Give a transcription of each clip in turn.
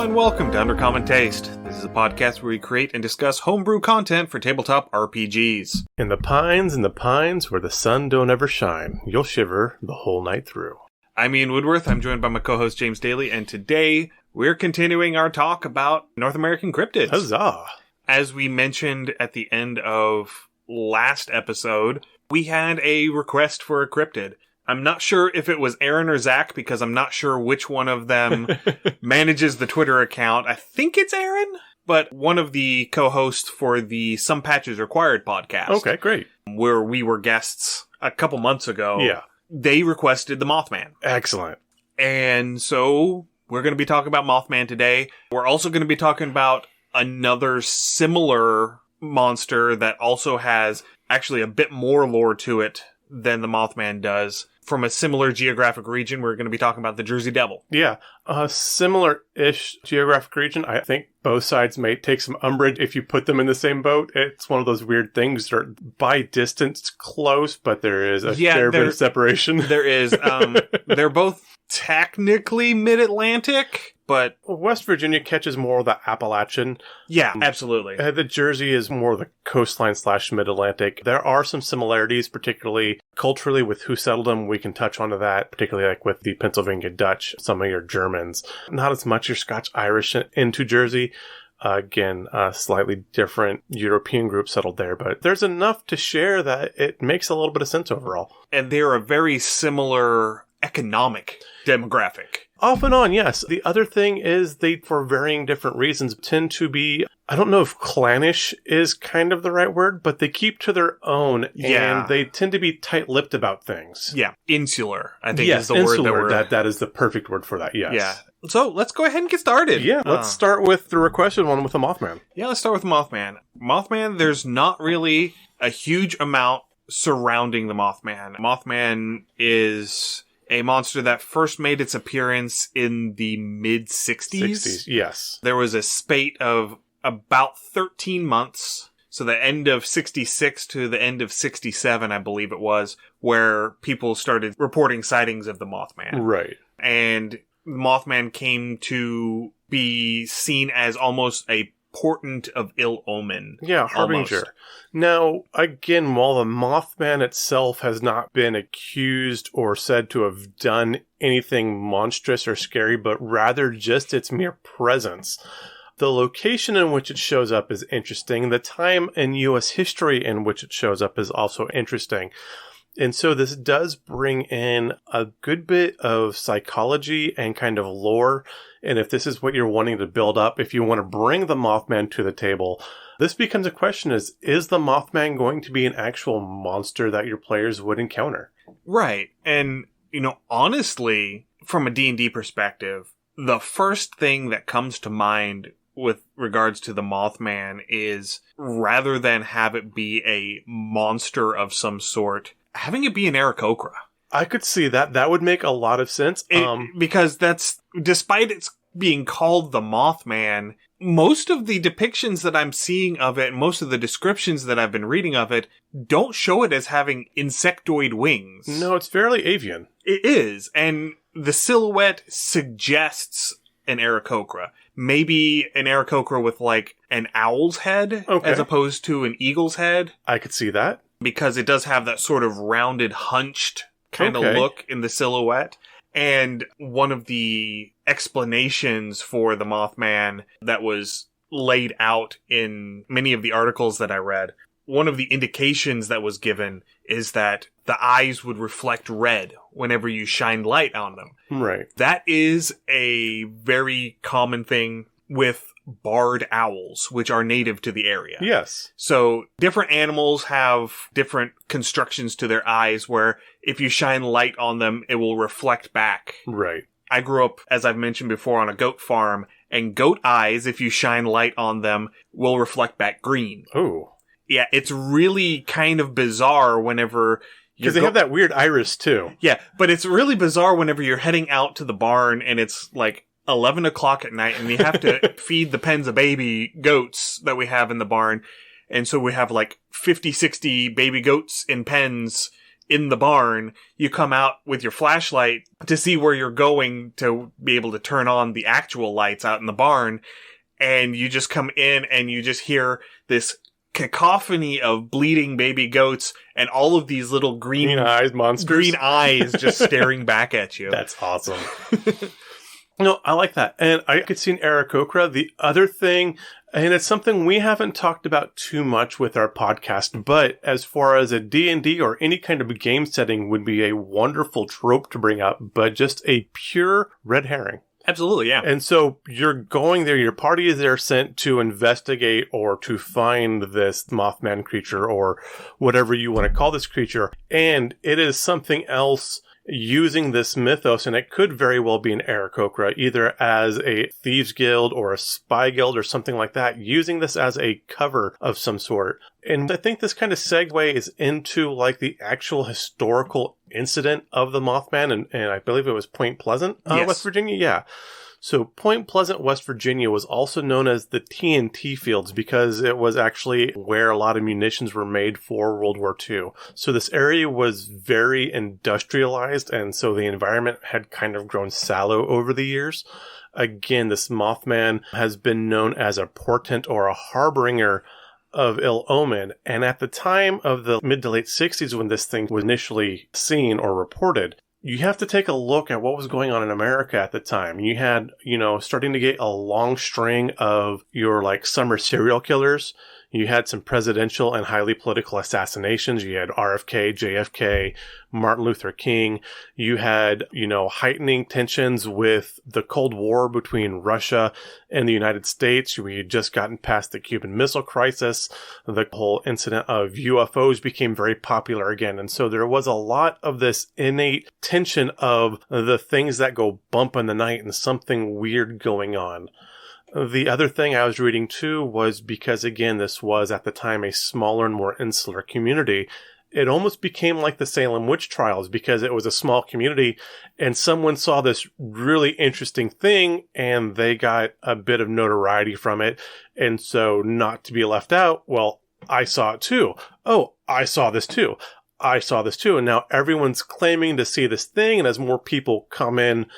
and welcome to Undercommon Taste. This is a podcast where we create and discuss homebrew content for tabletop RPGs. In the pines where the sun don't ever shine, you'll shiver the whole night through. I'm Ian Woodworth. I'm joined by my co-host James Daly, and today we're continuing our talk about North American cryptids. Huzzah! As we mentioned at the end of last episode, we had a request for a cryptid. I'm not sure if it was Aaron or Zach, because I'm not sure which one of them manages the Twitter account. I think it's Aaron, but one of the co-hosts for the Some Patches Required podcast. Okay, great. Where we were guests a couple months ago. Yeah. They requested the Mothman. Excellent. And so we're going to be talking about Mothman today. We're also going to be talking about another similar monster that also has actually a bit more lore to it than the Mothman does. From a similar geographic region, we're going to be talking about the Jersey Devil. Yeah, a similar-ish geographic region. I think both sides may take some umbrage if you put them in the same boat. It's one of those weird things that are by distance close, but there is a fair bit of separation. There is. They're both technically mid-Atlantic, but West Virginia catches more of the Appalachian. Yeah, absolutely. The Jersey is more the coastline / mid-Atlantic. There are some similarities, particularly culturally with who settled them. We can touch onto that, particularly like with the Pennsylvania Dutch, some of your Germans. Not as much your Scotch-Irish into Jersey. Again, a slightly different European group settled there, but there's enough to share that it makes a little bit of sense overall. And they're a very similar economic demographic. Off and on, yes. The other thing is they, for varying different reasons, tend to be, I don't know if clannish is kind of the right word, but they keep to their own, and they tend to be tight-lipped about things. Yeah, insular, I think is the word that we're... That is the perfect word for that, yes. Yeah. So, let's go ahead and get started. Yeah, let's start with the requested one with the Mothman. Yeah, let's start with Mothman. Mothman, there's not really a huge amount surrounding the Mothman. Mothman is a monster that first made its appearance in the mid-60s. 60s, yes. There was a spate of about 13 months, so the end of 66 to the end of 67, I believe it was, where people started reporting sightings of the Mothman. Right. And Mothman came to be seen as almost a portent of ill omen. Yeah, harbinger. Almost. Now, again, while the Mothman itself has not been accused or said to have done anything monstrous or scary, but rather just its mere presence, the location in which it shows up is interesting. The time in U.S. history in which it shows up is also interesting. And so this does bring in a good bit of psychology and kind of lore. And if this is what you're wanting to build up, if you want to bring the Mothman to the table, this becomes a question is the Mothman going to be an actual monster that your players would encounter? Right. And, honestly, from a D&D perspective, the first thing that comes to mind with regards to the Mothman is, rather than have it be a monster of some sort, having it be an Aarakocra. I could see that. That would make a lot of sense. Because despite its being called the Mothman, most of the depictions that I'm seeing of it, most of the descriptions that I've been reading of it, don't show it as having insectoid wings. No, it's fairly avian. It is. And the silhouette suggests an Aarakocra. Maybe an Aarakocra with like an owl's head as opposed to an eagle's head. I could see that. Because it does have that sort of rounded, hunched kind of look in the silhouette. And one of the explanations for the Mothman that was laid out in many of the articles that I read, one of the indications that was given is that the eyes would reflect red whenever you shine light on them. Right. That is a very common thing with barred owls, which are native to the area. Yes. So different animals have different constructions to their eyes where if you shine light on them, it will reflect back. Right. I grew up, as I've mentioned before, on a goat farm, and goat eyes, if you shine light on them, will reflect back green. Oh. Yeah, it's really kind of bizarre whenever... Because they have that weird iris, too. Yeah, but it's really bizarre whenever you're heading out to the barn and it's like 11 o'clock at night and you have to feed the pens of baby goats that we have in the barn. And so we have like 50, 60 baby goats in pens in the barn, you come out with your flashlight to see where you're going to be able to turn on the actual lights out in the barn. And you just come in and you just hear this cacophony of bleeding baby goats and all of these little green eyes monsters. Green eyes just staring back at you. That's awesome. No, I like that. And I could see an Aarakocra. The other thing, and it's something we haven't talked about too much with our podcast, but as far as a D&D or any kind of a game setting would be a wonderful trope to bring up, but just a pure red herring. Absolutely, yeah. And so you're going there, your party is there sent to investigate or to find this Mothman creature or whatever you want to call this creature. And it is something else using this mythos, and it could very well be an Aarakocra, either as a thieves guild or a spy guild or something like that, using this as a cover of some sort. And I think this kind of segues into like the actual historical incident of the Mothman, and I believe it was Point Pleasant, yes. West Virginia. Yeah. So Point Pleasant, West Virginia was also known as the TNT fields because it was actually where a lot of munitions were made for World War II. So this area was very industrialized, and so the environment had kind of grown sallow over the years. Again, this Mothman has been known as a portent or a harbinger of ill omen. And at the time of the mid to late 60s when this thing was initially seen or reported, you have to take a look at what was going on in America at the time. You had, starting to get a long string of your like summer serial killers. You had some presidential and highly political assassinations. You had RFK, JFK, Martin Luther King. You had, heightening tensions with the Cold War between Russia and the United States. We had just gotten past the Cuban Missile Crisis. The whole incident of UFOs became very popular again. And so there was a lot of this innate tension of the things that go bump in the night and something weird going on. The other thing I was reading too was because, again, this was at the time a smaller and more insular community. It almost became like the Salem witch trials because it was a small community and someone saw this really interesting thing and they got a bit of notoriety from it. And so not to be left out, well, I saw it too. Oh, I saw this too. I saw this too. And now everyone's claiming to see this thing. And as more people come in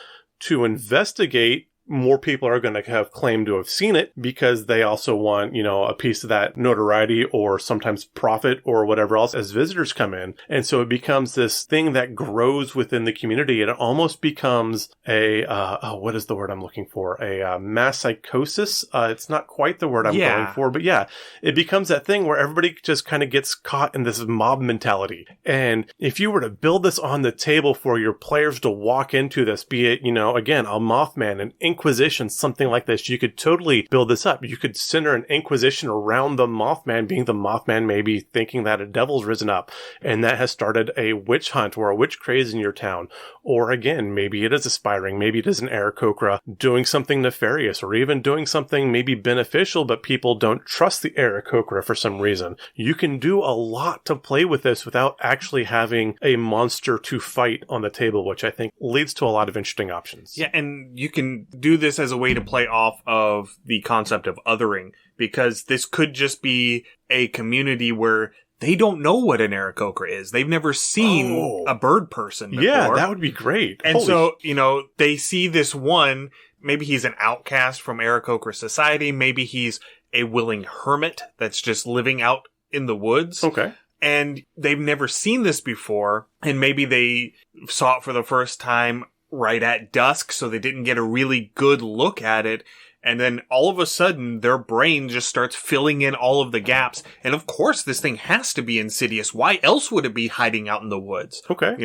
to investigate, more people are going to have claimed to have seen it because they also want, a piece of that notoriety or sometimes profit or whatever else as visitors come in. And so it becomes this thing that grows within the community. And it almost becomes what is the word I'm looking for? A mass psychosis. It's not quite the word I'm going for, but yeah, it becomes that thing where everybody just kind of gets caught in this mob mentality. And if you were to build this on the table for your players to walk into this, be it, again, a Mothman, an Inquisition, something like this, you could totally build this up. You could center an Inquisition around the Mothman, being the Mothman maybe thinking that a devil's risen up and that has started a witch hunt or a witch craze in your town. Or again, maybe it is aspiring, maybe it is an Aarakocra doing something nefarious or even doing something maybe beneficial, but people don't trust the Aarakocra for some reason. You can do a lot to play with this without actually having a monster to fight on the table, which I think leads to a lot of interesting options. Yeah, and you can do this as a way to play off of the concept of othering, because this could just be a community where they don't know what an Aarakocra is. They've never seen a bird person before. Yeah, that would be great. And so, they see this one, maybe he's an outcast from Aarakocra society, maybe he's a willing hermit that's just living out in the woods. Okay. And they've never seen this before, and maybe they saw it for the first time right at dusk, so they didn't get a really good look at it. And then all of a sudden, their brain just starts filling in all of the gaps. And of course, this thing has to be insidious. Why else would it be hiding out in the woods? Okay.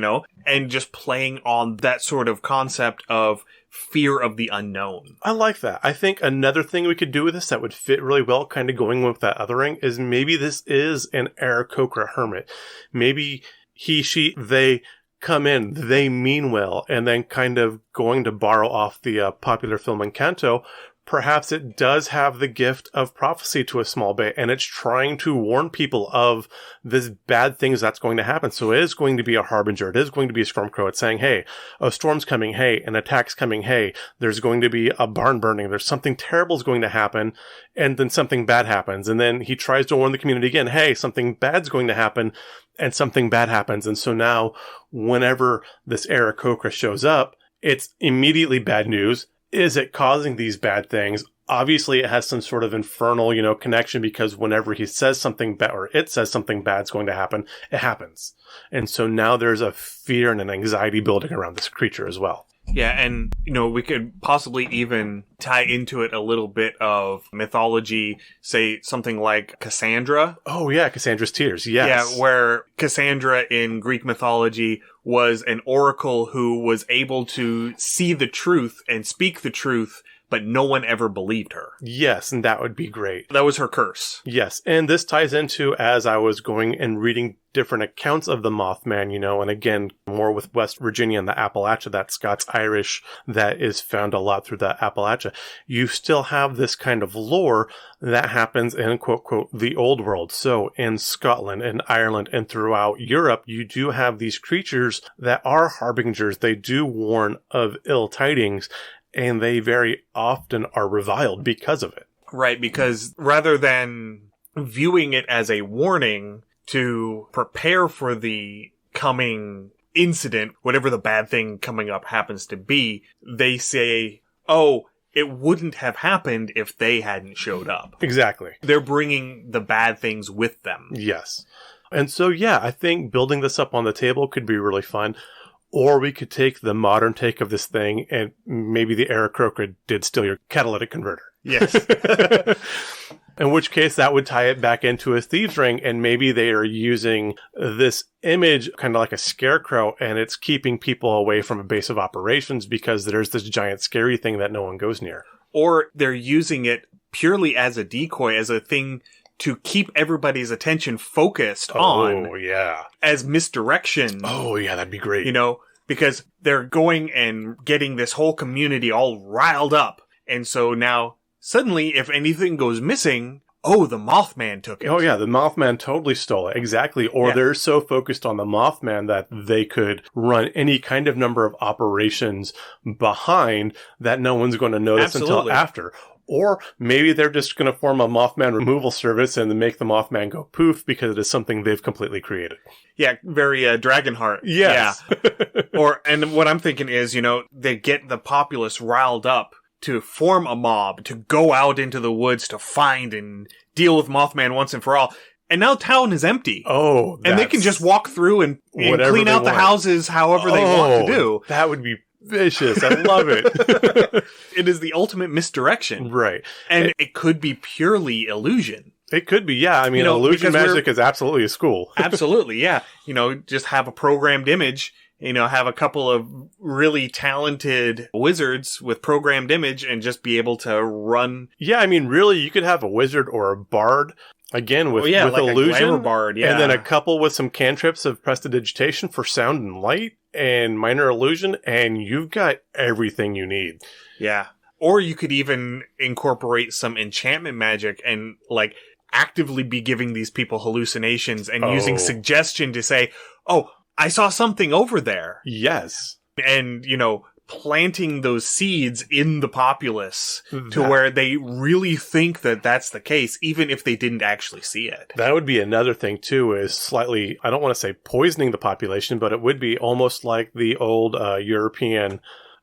And just playing on that sort of concept of fear of the unknown. I like that. I think another thing we could do with this that would fit really well, kind of going with that othering, is maybe this is an Aarakocra hermit. Maybe he, she, they come in, they mean well, and then kind of going to borrow off the popular film Encanto, perhaps it does have the gift of prophecy to a small bit, and it's trying to warn people of this bad things that's going to happen. So it is going to be a harbinger. It is going to be a stormcrow. It's saying, hey, a storm's coming. Hey, an attack's coming. Hey, there's going to be a barn burning. There's something terrible is going to happen. And then something bad happens. And then he tries to warn the community again, hey, something bad's going to happen. And something bad happens. And so now, whenever this Aarakocra shows up, it's immediately bad news. Is it causing these bad things? Obviously, it has some sort of infernal, connection, because whenever he says something bad, or it says something bad's going to happen, it happens. And so now there's a fear and an anxiety building around this creature as well. Yeah, and, we could possibly even tie into it a little bit of mythology, say something like Cassandra. Oh, yeah, Cassandra's Tears, yes. Yeah, where Cassandra in Greek mythology was an oracle who was able to see the truth and speak the truth, but no one ever believed her. Yes, and that would be great. That was her curse. Yes, and this ties into, as I was going and reading different accounts of the Mothman, and again, more with West Virginia and the Appalachia, that Scots-Irish that is found a lot through the Appalachia. You still have this kind of lore that happens in, quote, quote, the old world. So in Scotland and Ireland and throughout Europe, you do have these creatures that are harbingers. They do warn of ill tidings, and they very often are reviled because of it. Right, because rather than viewing it as a warning to prepare for the coming incident, whatever the bad thing coming up happens to be, they say, oh, it wouldn't have happened if they hadn't showed up. Exactly. They're bringing the bad things with them. Yes. And so, yeah, I think building this up on the table could be really fun. Or we could take the modern take of this thing, and maybe the Aarakocra did steal your catalytic converter. Yes. In which case, that would tie it back into a thieves' ring, and maybe they are using this image kind of like a scarecrow, and it's keeping people away from a base of operations because there's this giant scary thing that no one goes near. Or they're using it purely as a decoy, as a thing to keep everybody's attention focused on. Oh, yeah. As misdirection. Oh, yeah, that'd be great. Because they're going and getting this whole community all riled up. And so now, suddenly, if anything goes missing, oh, the Mothman took it. Oh, yeah, the Mothman totally stole it. Exactly. Or they're so focused on the Mothman that they could run any kind of number of operations behind that no one's going to notice until after. Or maybe they're just going to form a Mothman removal service and then make the Mothman go poof because it is something they've completely created. Yeah, very Dragonheart. Yes. Yeah. And what I'm thinking is, they get the populace riled up to form a mob, to go out into the woods to find and deal with Mothman once and for all. And now town is empty. Oh, and they can just walk through and clean out the houses however they want to do. That would be vicious. I love it. It is the ultimate misdirection. Right. And it could be purely illusion. It could be, yeah. I mean, illusion magic is absolutely a school. Absolutely, yeah. Just have a programmed image, have a couple of really talented wizards with programmed image and just be able to run. Yeah, I mean, really, you could have a wizard or a bard, again, with like illusion. A glamour bard, yeah. And then a couple with some cantrips of prestidigitation for sound and light and minor illusion, and you've got everything you need. Yeah. Or you could even incorporate some enchantment magic and, actively be giving these people hallucinations and using suggestion to say, oh, I saw something over there. Yes. And, planting those seeds in the populace to where they really think that that's the case, even if they didn't actually see it. That would be another thing, too, is slightly, I don't want to say poisoning the population, but it would be almost like the old European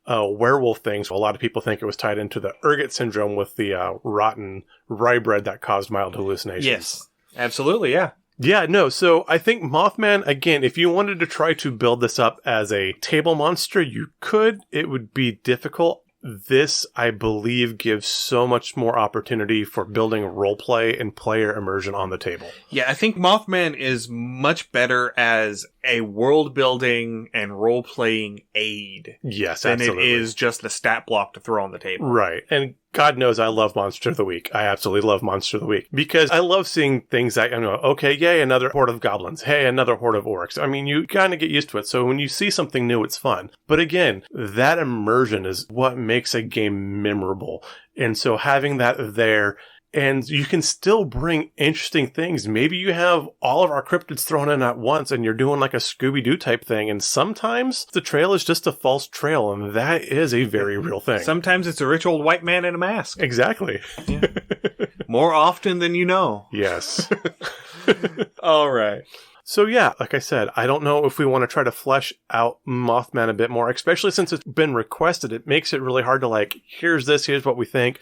werewolf things. A lot of people think it was tied into the ergot syndrome with the rotten rye bread that caused mild hallucinations. Yes, absolutely, yeah. Yeah, no, so I think Mothman, again, if you wanted to try to build this up as a table monster, you could. It would be difficult. This, I believe, gives so much more opportunity for building roleplay and player immersion on the table. Yeah, I think Mothman is much better as a world-building and role-playing aid. Yes, than absolutely. it is just the stat block to throw on the table. Right, and God knows I love Monster of the Week. I absolutely love Monster of the Week because I love seeing things that, okay, yay, another horde of goblins. Hey, another horde of orcs. I mean, you kind of get used to it. So when you see something new, it's fun. But again, that immersion is what makes a game memorable. And so having that there, and you can still bring interesting things. Maybe you have all of our cryptids thrown in at once and you're doing like a Scooby-Doo type thing. And sometimes the trail is just a false trail. And that is a very real thing. Sometimes it's a rich old white man in a mask. Exactly. Yeah. More often than you know. Yes. All right. So yeah, like I said, I don't know if we want to try to flesh out Mothman a bit more, especially since it's been requested. It makes it really hard to like, here's what we think.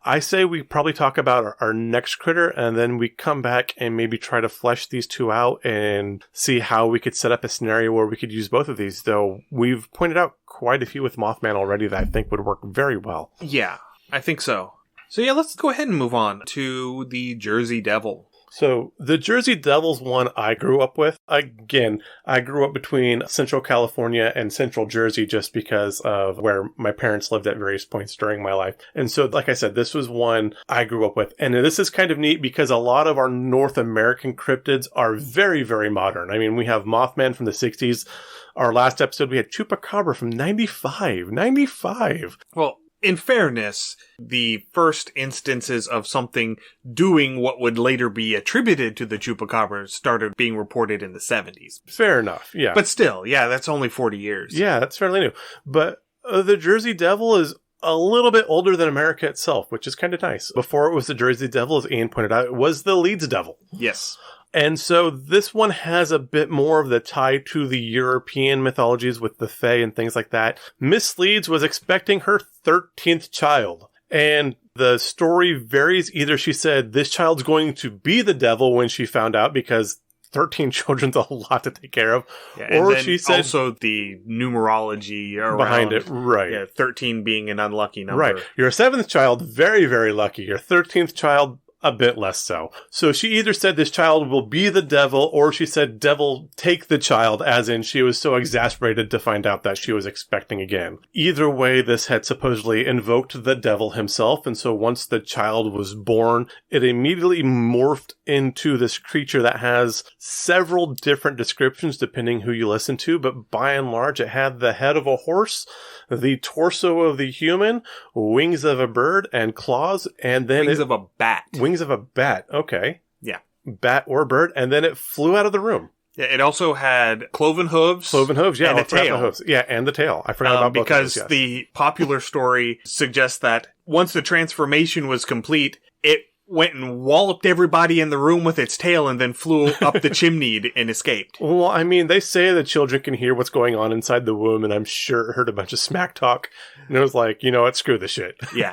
I say we probably talk about our next critter, and then we come back and maybe try to flesh these two out and see how we could set up a scenario where we could use both of these, though we've pointed out quite a few with Mothman already that I think would work very well. Yeah, I think so. So yeah, let's go ahead and move on to the Jersey Devil. So the Jersey Devil's one I grew up with. Again, I grew up between Central California and Central Jersey just because of where my parents lived at various points during my life. And so, like I said, this was one I grew up with. And this is kind of neat because a lot of our North American cryptids are very, very modern. I mean, we have Mothman from the 60s. Our last episode, we had Chupacabra from 95. Well, in fairness, the first instances of something doing what would later be attributed to the Chupacabra started being reported in the 70s. Fair enough, yeah. But still, yeah, that's only 40 years. Yeah, that's fairly new. But the Jersey Devil is a little bit older than America itself, which is kind of nice. Before it was the Jersey Devil, as Ian pointed out, it was the Leeds Devil. Yes. And so this one has a bit more of the tie to the European mythologies with the Fae and things like that. Miss Leeds was expecting her 13th child. And the story varies. Either she said this child's going to be the devil when she found out because 13 children's a lot to take care of. Yeah, or she said also the numerology around behind it, right. Yeah, 13 being an unlucky number. Right. Your 7th child, very, very lucky. Your 13th child, a bit less so. So she either said this child will be the devil, or she said devil take the child, as in she was so exasperated to find out that she was expecting again. Either way, this had supposedly invoked the devil himself, and so once the child was born, it immediately morphed into this creature that has several different descriptions depending who you listen to, but by and large it had the head of a horse, the torso of the human, wings of a bird, and claws, and then wings of a bat. Wings of a bat, okay. Yeah. Bat or bird, and then it flew out of the room. Yeah, it also had cloven hooves. Yeah. And a tail. Hooves. Yeah, and the tail. I forgot about both because of those, yes. The popular story suggests that once the transformation was complete, it went and walloped everybody in the room with its tail and then flew up the chimney and escaped. Well, I mean, they say that children can hear what's going on inside the womb, and I'm sure it heard a bunch of smack talk, and it was like, you know what, screw this shit. Yeah.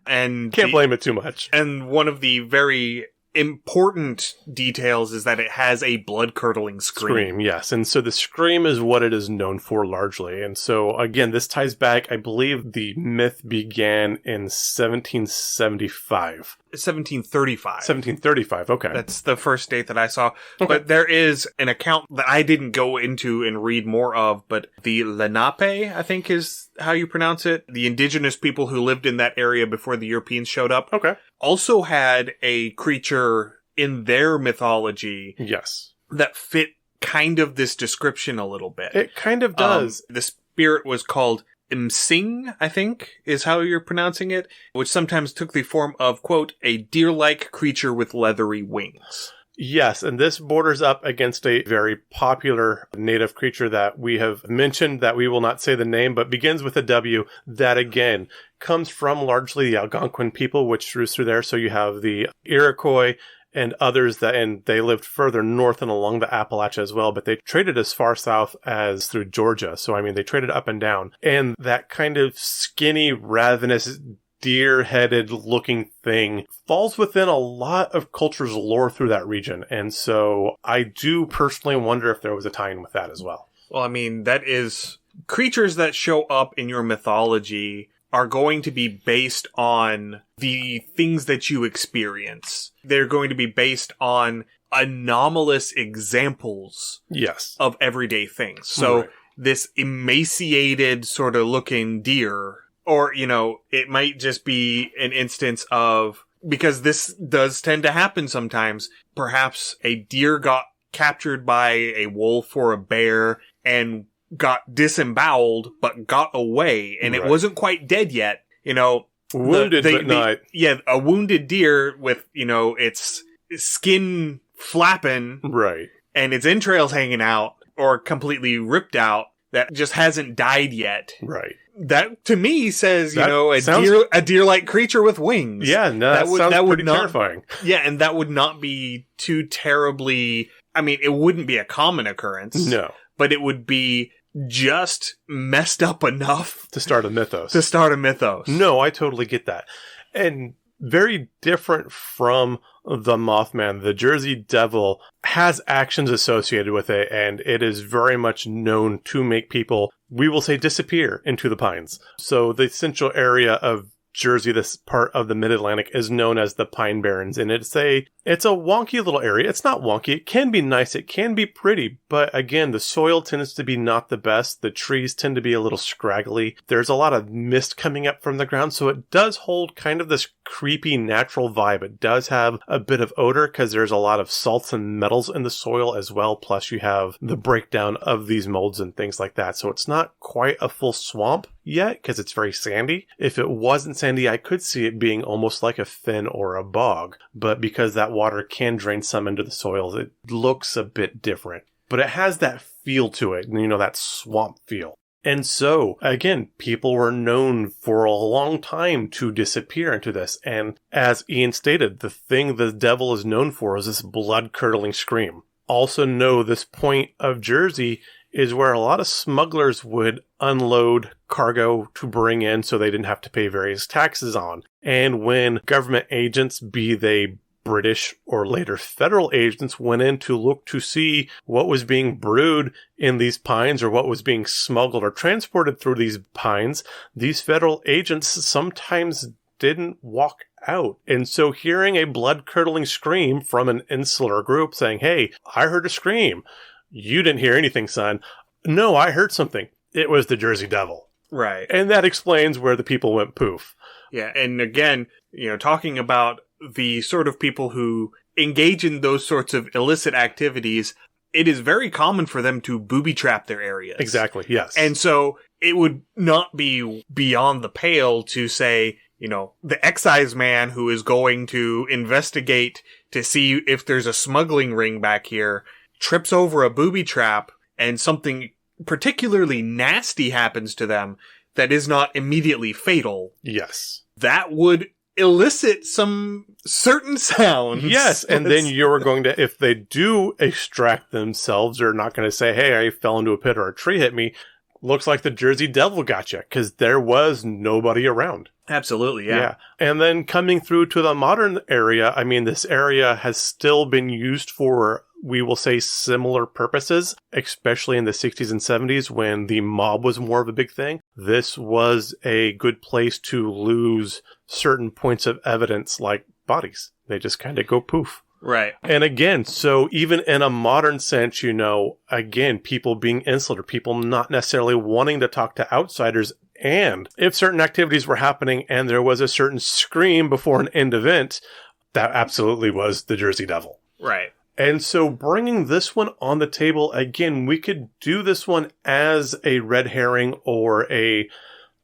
And can't blame it too much. And one of the very important details is that it has a blood-curdling scream. Yes. And so the scream is what it is known for largely. And so, again, this ties back, I believe the myth began in 1775. 1735. Okay. That's the first date that I saw. Okay. But there is an account that I didn't go into and read more of, but the Lenape, I think is how you pronounce it. The indigenous people who lived in that area before the Europeans showed up. Okay. Also had a creature in their mythology. Yes. That fit kind of this description a little bit. It kind of does. The spirit was called Msing, I think, is how you're pronouncing it, which sometimes took the form of, quote, a deer-like creature with leathery wings. Yes, and this borders up against a very popular native creature that we have mentioned that we will not say the name, but begins with a W, that again comes from largely the Algonquin people, which roots through there. So you have the Iroquois and others and they lived further north and along the Appalachia as well, but they traded as far south as through Georgia. So, I mean, they traded up and down. And that kind of skinny, ravenous, deer-headed looking thing falls within a lot of culture's lore through that region. And so I do personally wonder if there was a tie-in with that as well. Well, I mean, that is creatures that show up in your mythology are going to be based on the things that you experience. They're going to be based on anomalous examples of everyday things. So this emaciated sort of looking deer Or, it might just be an instance of, because this does tend to happen sometimes, perhaps a deer got captured by a wolf or a bear and got disemboweled, but got away, and it wasn't quite dead yet. Wounded, but not. Yeah, a wounded deer with, its skin flapping. Right. And its entrails hanging out, or completely ripped out, that just hasn't died yet. Right. That, to me, says, a deer-like creature with wings. Yeah, no, that would not, terrifying. Yeah, and that would not be too terribly... I mean, it wouldn't be a common occurrence. No. But it would be just messed up enough... to start a mythos. No, I totally get that. And very different from the Mothman, the Jersey Devil has actions associated with it, and it is very much known to make people, we will say, disappear into the pines. So the central area of Jersey, this part of the Mid-Atlantic, is known as the Pine Barrens, and it's a wonky little area. It's not wonky. It can be nice. It can be pretty, but again, the soil tends to be not the best. The trees tend to be a little scraggly. There's a lot of mist coming up from the ground, so it does hold kind of this creepy natural vibe. It does have a bit of odor because there's a lot of salts and metals in the soil as well, plus you have the breakdown of these molds and things like that. So it's not quite a full swamp yet because it's very sandy. If it wasn't sandy, I could see it being almost like a fen or a bog, but because that water can drain some into the soil, it looks a bit different. But it has that feel to it, that swamp feel. And so, again, people were known for a long time to disappear into this. And as Ian stated, the thing the devil is known for is this blood-curdling scream. Also know this point of Jersey is where a lot of smugglers would unload cargo to bring in so they didn't have to pay various taxes on. And when government agents, be they British or later federal agents, went in to look to see what was being brewed in these pines or what was being smuggled or transported through these pines, these federal agents sometimes didn't walk out. And so hearing a blood-curdling scream from an insular group saying, "Hey, I heard a scream. You didn't hear anything, son." "No, I heard something. It was the Jersey Devil." Right. And that explains where the people went poof. Yeah, and again, talking about the sort of people who engage in those sorts of illicit activities, it is very common for them to booby trap their areas. Exactly, yes. And so it would not be beyond the pale to say, the excise man who is going to investigate to see if there's a smuggling ring back here trips over a booby trap and something particularly nasty happens to them that is not immediately fatal. Yes. That would elicit some certain sounds. Yes, and then you're going to, if they do extract themselves, they're not going to say, "Hey, I fell into a pit or a tree hit me." Looks like the Jersey Devil got you, because there was nobody around. Absolutely, yeah. And then coming through to the modern area, this area has still been used for, we will say, similar purposes, especially in the 60s and 70s when the mob was more of a big thing. This was a good place to lose certain points of evidence like bodies. They just kind of go poof. Right. And again, so even in a modern sense, again, people being insular, people not necessarily wanting to talk to outsiders. And if certain activities were happening and there was a certain scream before an end event, that absolutely was the Jersey Devil. Right. And so bringing this one on the table, again, we could do this one as a red herring or a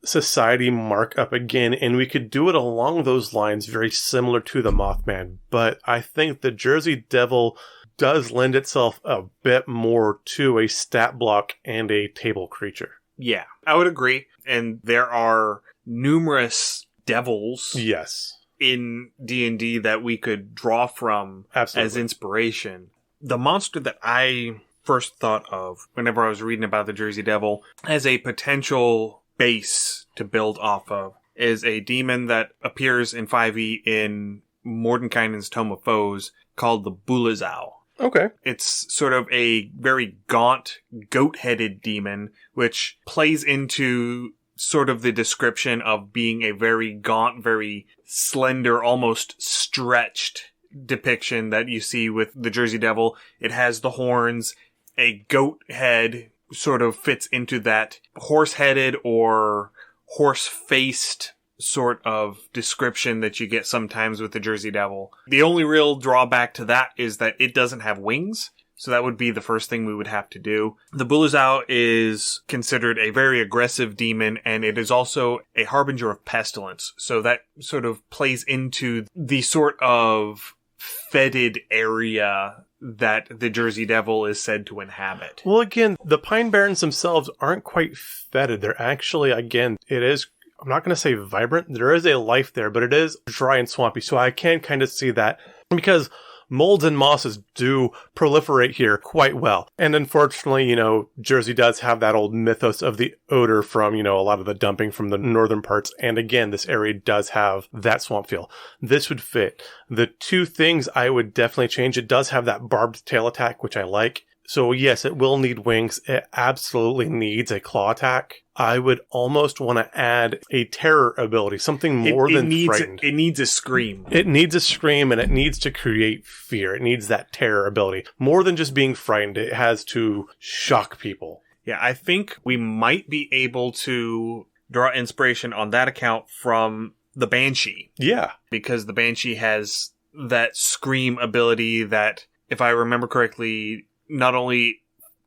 society markup again, and we could do it along those lines, very similar to the Mothman. But I think the Jersey Devil does lend itself a bit more to a stat block and a table creature. Yeah, I would agree. And there are numerous devils. Yes. In D&D that we could draw from as inspiration. The monster that I first thought of whenever I was reading about the Jersey Devil as a potential base to build off of is a demon that appears in 5e in Mordenkainen's Tome of Foes called the Bulazau. Okay. It's sort of a very gaunt, goat-headed demon, which plays into sort of the description of being a very gaunt, very slender, almost stretched depiction that you see with the Jersey Devil. It has the horns, a goat head sort of fits into that horse-headed or horse-faced sort of description that you get sometimes with the Jersey Devil. The only real drawback to that is that it doesn't have wings. So that would be the first thing we would have to do. The Buluzhou is considered a very aggressive demon, and it is also a harbinger of pestilence. So that sort of plays into the sort of fetid area that the Jersey Devil is said to inhabit. Well, again, the Pine Barrens themselves aren't quite fetid. They're actually, again, it is, I'm not going to say vibrant. There is a life there, but it is dry and swampy. So I can kind of see that because molds and mosses do proliferate here quite well. And unfortunately, Jersey does have that old mythos of the odor from, a lot of the dumping from the northern parts. And again, this area does have that swamp feel. This would fit. The two things I would definitely change, it does have that barbed tail attack, which I like. So yes, it will need wings. It absolutely needs a claw attack. I would almost want to add a terror ability, something more than frightened. It needs a scream. It needs a scream, and it needs to create fear. It needs that terror ability. More than just being frightened, it has to shock people. Yeah, I think we might be able to draw inspiration on that account from the Banshee. Yeah. Because the Banshee has that scream ability that, if I remember correctly, not only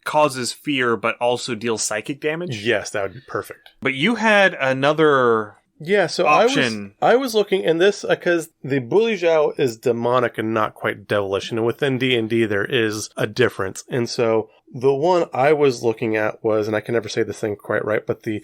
causes fear, but also deals psychic damage. Yes, that would be perfect. But you had another option. I was looking in this because the Buluzhou is demonic and not quite devilish, and within D&D there is a difference. And so the one I was looking at was, and I can never say this thing quite right, but the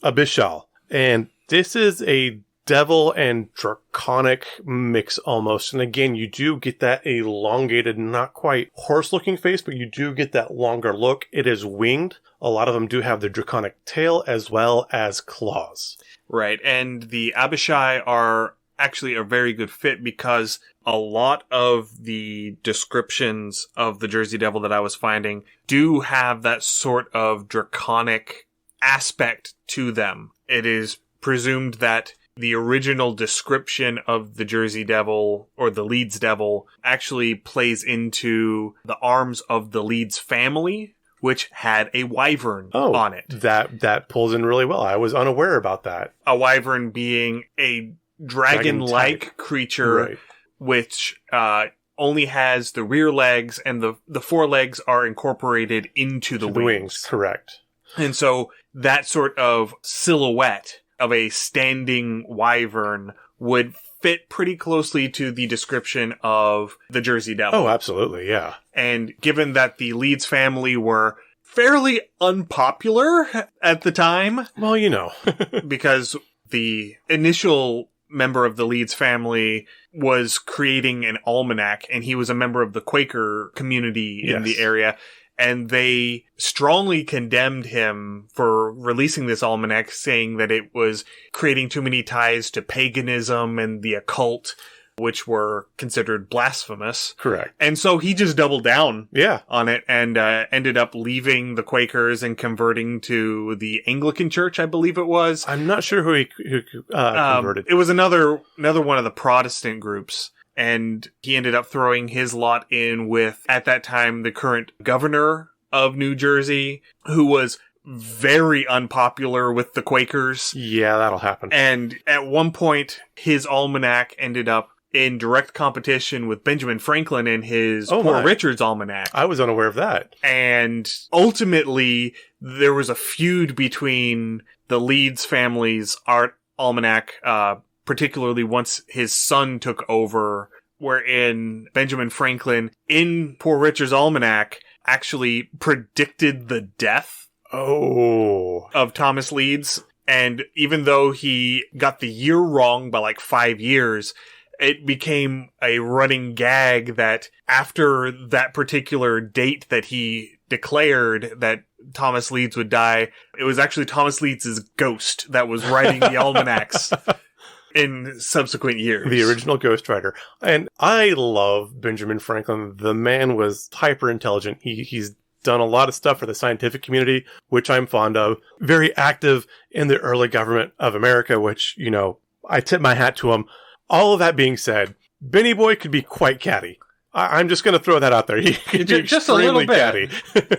Abyssal. And this is a devil and draconic mix almost. And again, you do get that elongated, not quite horse-looking face, but you do get that longer look. It is winged. A lot of them do have the draconic tail as well as claws. Right, and the Abishai are actually a very good fit because a lot of the descriptions of the Jersey Devil that I was finding do have that sort of draconic aspect to them. It is presumed that the original description of the Jersey Devil, or the Leeds Devil, actually plays into the arms of the Leeds family, which had a wyvern on it. That pulls in really well. I was unaware about that. A wyvern being a dragon-like creature, right, which only has the rear legs, and the forelegs are incorporated into the wings. Correct. And so that sort of silhouette of a standing wyvern would fit pretty closely to the description of the Jersey Devil. Oh, absolutely, yeah. And given that the Leeds family were fairly unpopular at the time. Well, because the initial member of the Leeds family was creating an almanac, and he was a member of the Quaker community in the area. And they strongly condemned him for releasing this almanac, saying that it was creating too many ties to paganism and the occult, which were considered blasphemous. Correct. And so he just doubled down on it and ended up leaving the Quakers and converting to the Anglican Church, I believe it was. I'm not sure who converted. It was another one of the Protestant groups. And he ended up throwing his lot in with, at that time, the current governor of New Jersey, who was very unpopular with the Quakers. Yeah, that'll happen. And at one point, his almanac ended up in direct competition with Benjamin Franklin and his Poor Richard's Almanac. I was unaware of that. And ultimately, there was a feud between the Leeds family's art almanac, particularly once his son took over, wherein Benjamin Franklin, in Poor Richard's Almanac, actually predicted the death of Thomas Leeds. And even though he got the year wrong by like 5 years, it became a running gag that after that particular date that he declared that Thomas Leeds would die, it was actually Thomas Leeds' ghost that was writing the almanacs in subsequent years. The original ghostwriter. And I love Benjamin Franklin. The man was hyper intelligent. He's done a lot of stuff for the scientific community, which I'm fond of. Very active in the early government of America, which, I tip my hat to him. All of that being said, Benny Boy could be quite catty. I'm just going to throw that out there. He could be just a little bit. catty.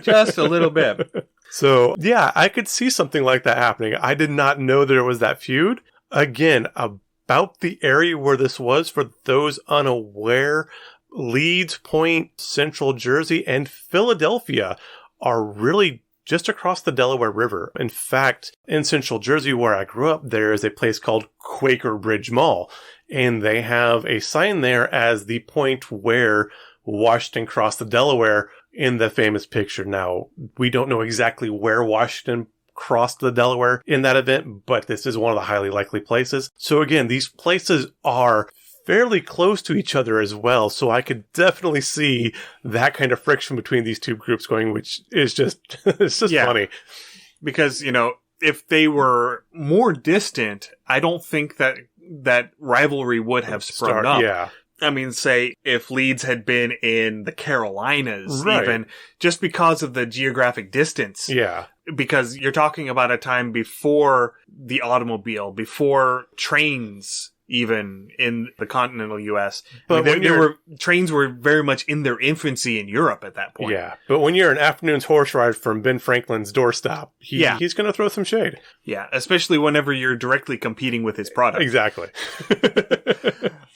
Just a little bit. So, yeah, I could see something like that happening. I did not know there was that feud. Again, about the area where this was, for those unaware, Leeds Point, Central Jersey, and Philadelphia are really just across the Delaware River. In fact, in Central Jersey, where I grew up, there is a place called Quaker Bridge Mall, and they have a sign there as the point where Washington crossed the Delaware in the famous picture. Now, we don't know exactly where Washington crossed the Delaware in that event, but this is one of the highly likely places. So again, these places are fairly close to each other as well, so I could definitely see that kind of friction between these two groups going, which is just, it's just funny. Because, if they were more distant, I don't think that rivalry would have sprung up. Yeah. I mean, say, if Leeds had been in the Carolinas, Right. even, just because of the geographic distance. Yeah. Because you're talking about a time before the automobile, before trains, even in the continental U.S. But trains were very much in their infancy in Europe at that point. Yeah, but when you're an afternoon's horse ride from Ben Franklin's doorstop, he's going to throw some shade. Yeah, especially whenever you're directly competing with his product. Exactly.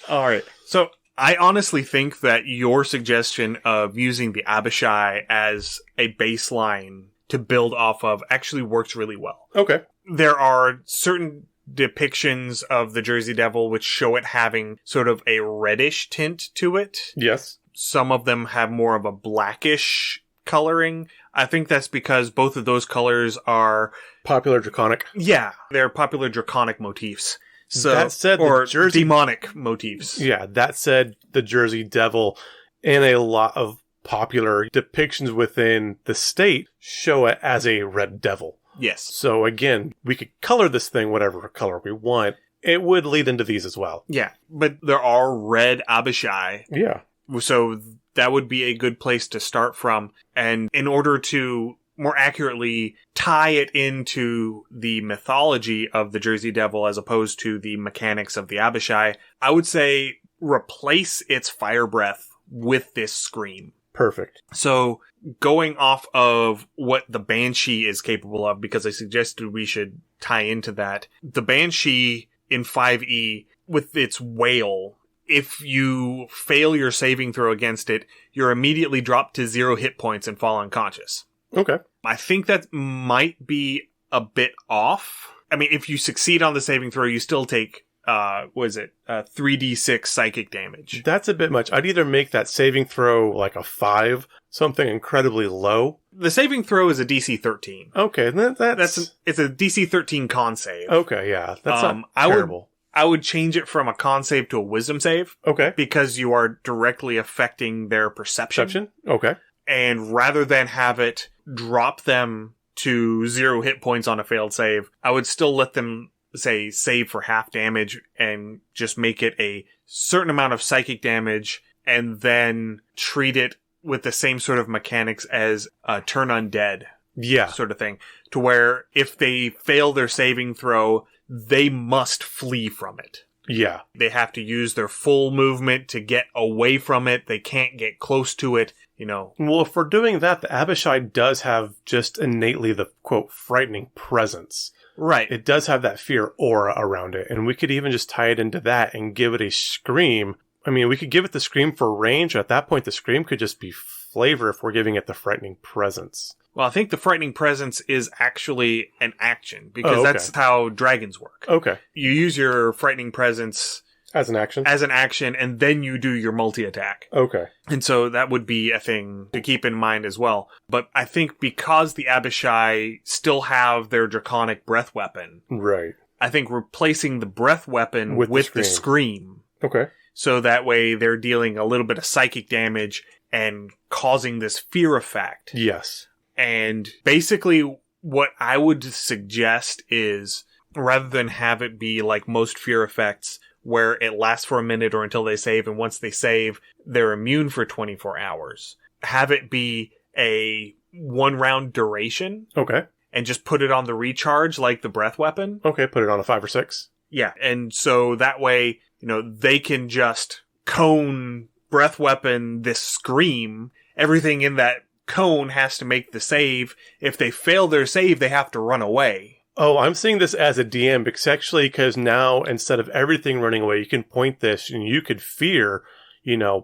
All right. So I honestly think that your suggestion of using the Abishai as a baseline to build off of actually works really well. Okay. There are certain depictions of the Jersey Devil which show it having sort of a reddish tint to it. Yes. Some of them have more of a blackish coloring. I think that's because both of those colors are popular draconic. Yeah, they're popular draconic motifs. So, that said, or demonic motifs. Yeah, that said, the Jersey Devil and a lot of popular depictions within the state show it as a red devil. Yes. So again, we could color this thing whatever color we want. It would lead into these as well. Yeah, but there are red Abishai. Yeah. So that would be a good place to start from. And in order to more accurately tie it into the mythology of the Jersey Devil as opposed to the mechanics of the Abishai, I would say replace its fire breath with this scream. Perfect. So going off of what the Banshee is capable of, because I suggested we should tie into that, the Banshee in 5e with its wail, if you fail your saving throw against it, you're immediately dropped to 0 hit points and fall unconscious. Okay. I think that might be a bit off. I mean, if you succeed on the saving throw, you still take 3d6 psychic damage. That's a bit much. I'd either make that saving throw like a 5, something incredibly low. The saving throw is a DC 13. Okay, It's a DC 13 con save. Okay, yeah. That's not terrible. I would change it from a con save to a wisdom save. Okay. Because you are directly affecting their perception. Okay. And rather than have it drop them to 0 hit points on a failed save, I would still let them, say, save for half damage and just make it a certain amount of psychic damage and then treat it with the same sort of mechanics as turn undead. Yeah. Sort of thing. To where if they fail their saving throw, they must flee from it. Yeah. They have to use their full movement to get away from it. They can't get close to it, Well, if we're doing that, the Abishai does have just innately the, quote, frightening presence. Right. It does have that fear aura around it, and we could even just tie it into that and give it a scream. I mean, we could give it the scream for range. At that point, the scream could just be flavor if we're giving it the frightening presence. Well, I think the frightening presence is actually an action, because that's how dragons work. Okay. You use your frightening presence as an action, and then you do your multi-attack. Okay. And so that would be a thing to keep in mind as well. But I think because the Abishai still have their draconic breath weapon, right? I think replacing the breath weapon with the scream. Okay. So that way they're dealing a little bit of psychic damage and causing this fear effect. Yes. And basically what I would suggest is, rather than have it be like most fear effects where it lasts for a minute or until they save, and once they save, they're immune for 24 hours, have it be a 1-round duration. Okay. And just put it on the recharge like the breath weapon. Okay, put it on a 5 or 6. Yeah, and so that way, they can just cone breath weapon this scream. Everything in that cone has to make the save. If they fail their save, they have to run away. Oh, I'm seeing this as a DM because now instead of everything running away, you can point this and you could fear,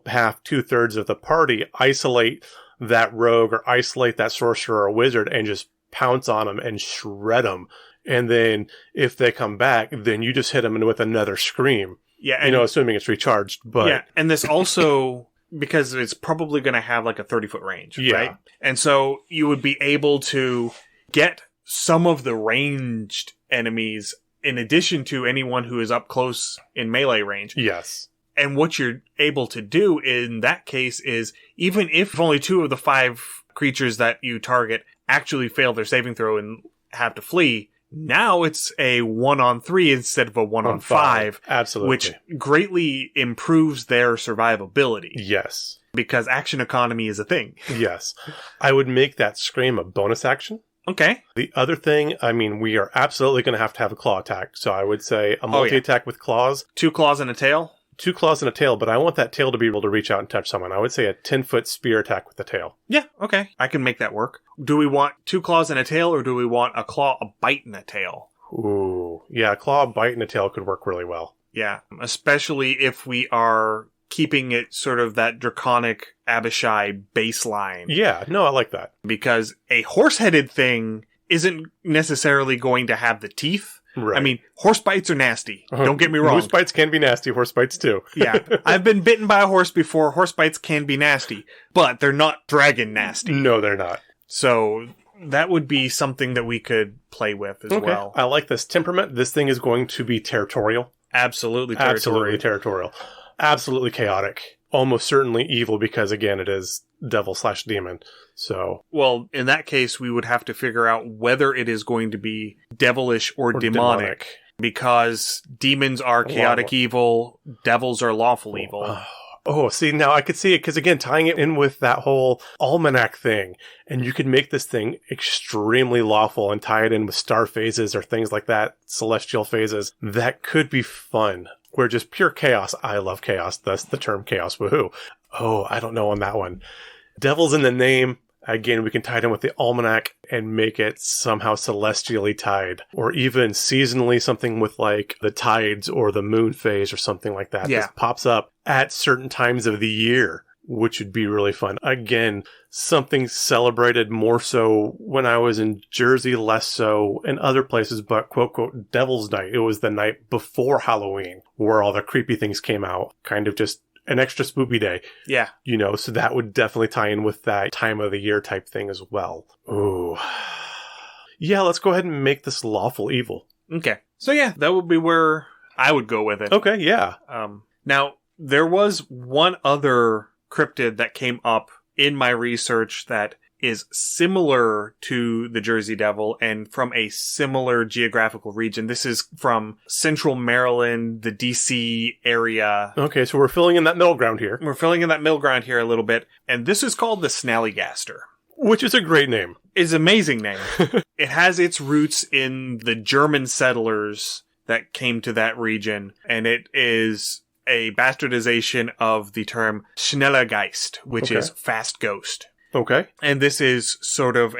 half, 2/3 of the party, isolate that rogue or isolate that sorcerer or wizard and just pounce on them and shred them. And then if they come back, then you just hit them with another scream. Yeah. And, assuming it's recharged. But yeah. And this also, because it's probably going to have like a 30-foot range, yeah. right? And so you would be able to get some of the ranged enemies in addition to anyone who is up close in melee range. Yes. And what you're able to do in that case is, even if only 2 of the 5 creatures that you target actually fail their saving throw and have to flee, now it's a 1-on-3 instead of a 1-on-5. Absolutely. Which greatly improves their survivability. Yes. Because action economy is a thing. Yes. I would make that scream a bonus action. Okay. The other thing, we are absolutely going to have a claw attack. So I would say a multi-attack with claws. 2 claws and a tail? 2 claws and a tail, but I want that tail to be able to reach out and touch someone. I would say a 10-foot spear attack with the tail. Yeah, okay. I can make that work. Do we want 2 claws and a tail, or do we want a claw, a bite, and a tail? Ooh. Yeah, a claw, a bite, and a tail could work really well. Yeah, especially if we are keeping it sort of that draconic Abishai baseline. Yeah, no, I like that. Because a horse-headed thing isn't necessarily going to have the teeth. Right. Horse bites are nasty. Don't get me wrong. Moose bites can be nasty. Horse bites too. Yeah. I've been bitten by a horse before. Horse bites can be nasty. But they're not dragon nasty. No, they're not. So that would be something that we could play with as well. I like this temperament. This thing is going to be territorial. Absolutely territorial. Absolutely territorial. Absolutely chaotic. Almost certainly evil because, again, it is devil/demon. So, well, in that case, we would have to figure out whether it is going to be devilish or demonic. Because demons are chaotic evil, devils are lawful evil. See, now I could see it because, again, tying it in with that whole almanac thing, and you could make this thing extremely lawful and tie it in with star phases or things like that, celestial phases. That could be fun. We're just pure chaos. I love chaos. Thus the term chaos. Woohoo. Oh, I don't know on that one. Devil's in the name. Again, we can tie it in with the almanac and make it somehow celestially tied. Or even seasonally, something with like the tides or the moon phase or something like that. Yeah. Just pops up at certain times of the year, which would be really fun. Again, something celebrated more so when I was in Jersey, less so in other places, but quote, quote, Devil's Night. It was the night before Halloween where all the creepy things came out. Kind of just an extra spoopy day. Yeah. So that would definitely tie in with that time of the year type thing as well. Ooh. Yeah, let's go ahead and make this lawful evil. Okay. So yeah, that would be where I would go with it. Okay, yeah. Now, there was one other cryptid that came up in my research that is similar to the Jersey Devil and from a similar geographical region. This is from central Maryland, the DC area. Okay, so we're filling in that middle ground here. We're filling in that middle ground here a little bit. And this is called the Snallygaster. Which is a great name. It's an amazing name. It has its roots in the German settlers that came to that region. And it is a bastardization of the term schneller Geist, which is fast ghost. Okay. And this is sort of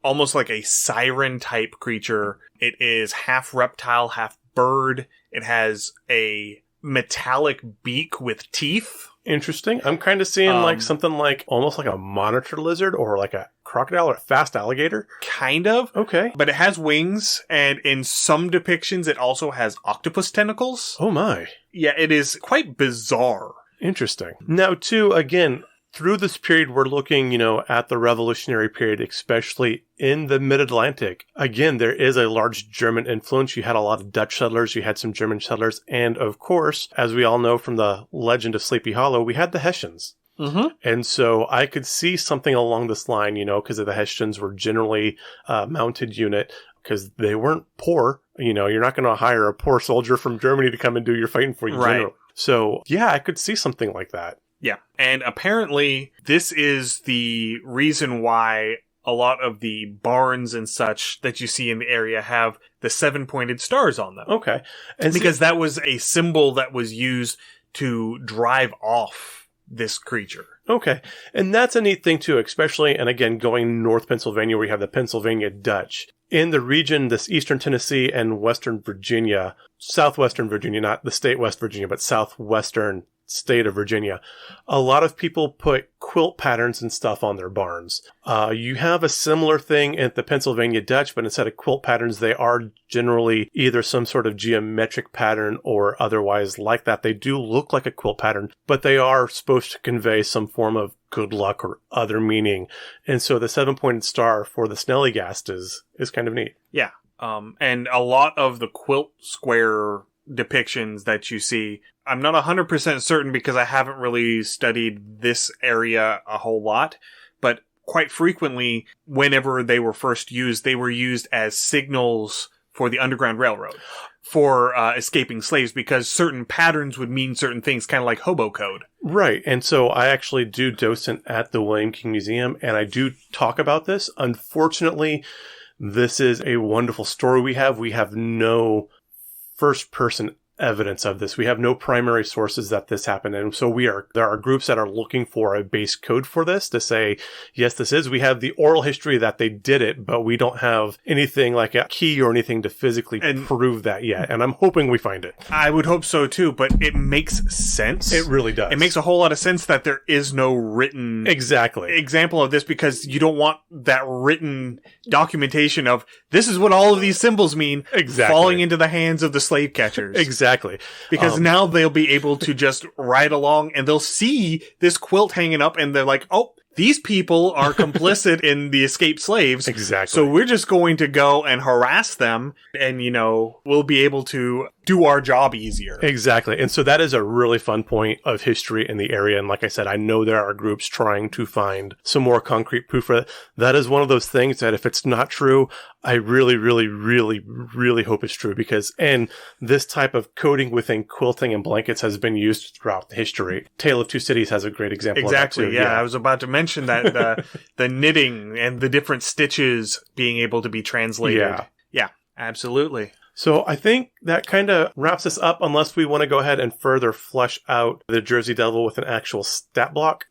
almost like a siren type creature. It is half reptile, half bird. It has a metallic beak with teeth. Interesting. I'm kind of seeing like something like almost like a monitor lizard or like a crocodile or a fast alligator. Kind of. Okay. But it has wings, and in some depictions it also has octopus tentacles. Oh my. Yeah, it is quite bizarre. Interesting. Now, too, again, through this period, we're looking, at the Revolutionary period, especially in the Mid-Atlantic. Again, there is a large German influence. You had a lot of Dutch settlers. You had some German settlers. And, of course, as we all know from the legend of Sleepy Hollow, we had the Hessians. Mm-hmm. And so I could see something along this line, because the Hessians were generally a mounted unit because they weren't poor. You're not going to hire a poor soldier from Germany to come and do your fighting for you. Right. Generally. So, yeah, I could see something like that. Yeah. And apparently this is the reason why a lot of the barns and such that you see in the area have the 7-pointed stars on them. Okay. And because that was a symbol that was used to drive off this creature. Okay. And that's a neat thing too, especially, and again, going north Pennsylvania, where you have the Pennsylvania Dutch. In the region, this eastern Tennessee and western Virginia, southwestern Virginia, not the state West Virginia, but southwestern state of Virginia, a lot of people put quilt patterns and stuff on their barns. You have a similar thing at the Pennsylvania Dutch, but instead of quilt patterns, they are generally either some sort of geometric pattern or otherwise like that. They do look like a quilt pattern, but they are supposed to convey some form of good luck or other meaning. And so the 7-pointed star for the Snellygast is kind of neat. Yeah. And a lot of the quilt square depictions that you see, I'm not 100% certain because I haven't really studied this area a whole lot, but quite frequently, whenever they were first used, they were used as signals for the Underground Railroad, for escaping slaves, because certain patterns would mean certain things, kind of like hobo code. Right. And so I actually do docent at the William King Museum, and I do talk about this. Unfortunately, this is a wonderful story we have. We have no first-person evidence of this. We have no primary sources that this happened. And so there are groups that are looking for a base code for this to say, yes, this is. We have the oral history that they did it, but we don't have anything like a key or anything to physically prove that yet. And I'm hoping we find it. I would hope so too, but it makes sense. It really does. It makes a whole lot of sense that there is no written example of this, because you don't want that written documentation of this is what all of these symbols mean falling into the hands of the slave catchers. Exactly. Because now they'll be able to just ride along and they'll see this quilt hanging up and they're like, oh, these people are complicit in the escaped slaves. Exactly. So we're just going to go and harass them and, we'll be able to do our job easier. Exactly. And so that is a really fun point of history in the area. And like I said, I know there are groups trying to find some more concrete proof for that. That is one of those things that if it's not true, I really, really, really, really hope it's true, and this type of coding within quilting and blankets has been used throughout history. Tale of Two Cities has a great example exactly, of that too. Yeah, I was about to mention that the knitting and the different stitches being able to be translated. Yeah, absolutely. So I think that kind of wraps us up, unless we want to go ahead and further flesh out the Jersey Devil with an actual stat block.